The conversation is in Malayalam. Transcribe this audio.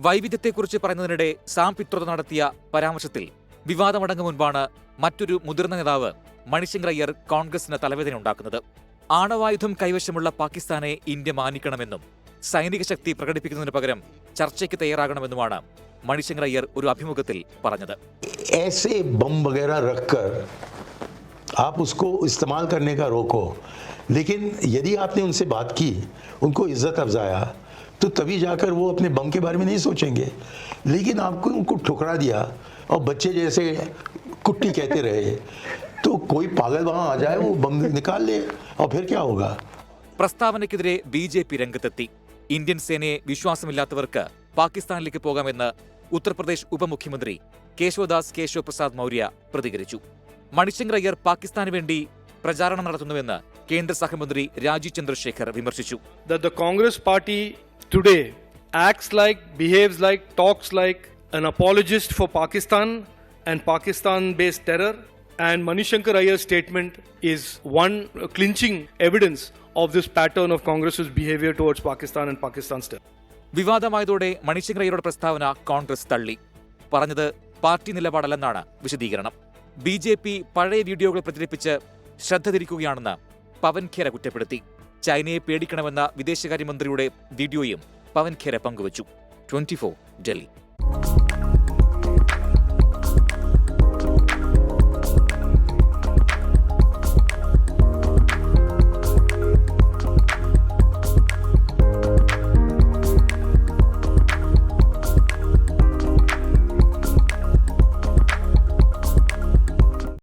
വൈവിധ്യത്തെക്കുറിച്ച് പറയുന്നതിനിടെ സാം പിട്രോദ നടത്തിയ പരാമർശത്തിൽ വിവാദമടങ്ങും മുൻപാണ് മറ്റൊരു മുതിർന്ന നേതാവ് മണിശങ്കർ അയ്യർ കോൺഗ്രസിന് തലവേദനയുണ്ടാക്കുന്നത്. ആണവായുധം കൈവശമുള്ള പാകിസ്ഥാനെ ഇന്ത്യ മാനിക്കണമെന്നും സൈനിക ശക്തി പ്രകടിപ്പിക്കുന്നതിന് പകരം ചർച്ചയ്ക്ക് തയ്യാറാകണമെന്നുമാണ് മണിശങ്കർ അയ്യർ ഒരു അഭിമുഖത്തിൽ പറഞ്ഞത്. ऐसे बम वगैरह रखकर आप उसको इस्तेमाल करने का रोको, लेकिन यदि आपने उनसे बात की, उनको इज्जत अफजाया, तो तभी जाकर वो अपने बम के बारे में नहीं सोचेंगे. लेकिन आपको उनको ठुकरा दिया और बच्चे जैसे कुट्टी कहते रहे, तो कोई पागल वहां आ जाए, वो बम निकाल ले और फिर क्या होगा? പ്രസ്താവനയ്ക്കെതിരെ ബിജെപി രംഗത്തെത്തി. ഇന്ത്യൻ സേനയെ വിശ്വാസമില്ലാത്തവർക്ക് പാകിസ്ഥാനിലേക്ക് പോകാമെന്ന് ഉത്തർപ്രദേശ് ഉപമുഖ്യമന്ത്രി കേശവദാസ് കേശവ് പ്രസാദ് മൗര്യ പ്രതികരിച്ചു. മണിശങ്കർ അയ്യർ പാകിസ്ഥാന് വേണ്ടി പ്രചാരണം നടത്തുന്നുവെന്ന് കേന്ദ്ര സഹമന്ത്രി രാജീവ് ചന്ദ്രശേഖർ വിമർശിച്ചു. The Congress party today acts like, behaves like, talks like an apologist for Pakistan and Pakistan-based terror. And Manishankar Ayyar's statement is one clinching evidence of this pattern of Congress's behavior towards Pakistan and Pakistan's terror. വിവാദമായതോടെ മണിശങ്കർ അയ്യരുടെ പ്രസ്താവന കോൺഗ്രസ് തള്ളി. പറഞ്ഞത് പാർട്ടി നിലപാടല്ലെന്നാണ് വിശദീകരണം. ബിജെപി പഴയ വീഡിയോകൾ പ്രചരിപ്പിച്ച് ശ്രദ്ധ തിരിക്കുകയാണെന്ന് പവൻ ഖേര കുറ്റപ്പെടുത്തി. ചൈനയെ പേടിക്കണമെന്ന വിദേശകാര്യമന്ത്രിയുടെ വീഡിയോയും പവൻ ഖേര പങ്കുവച്ചു. 24 ഡൽഹി.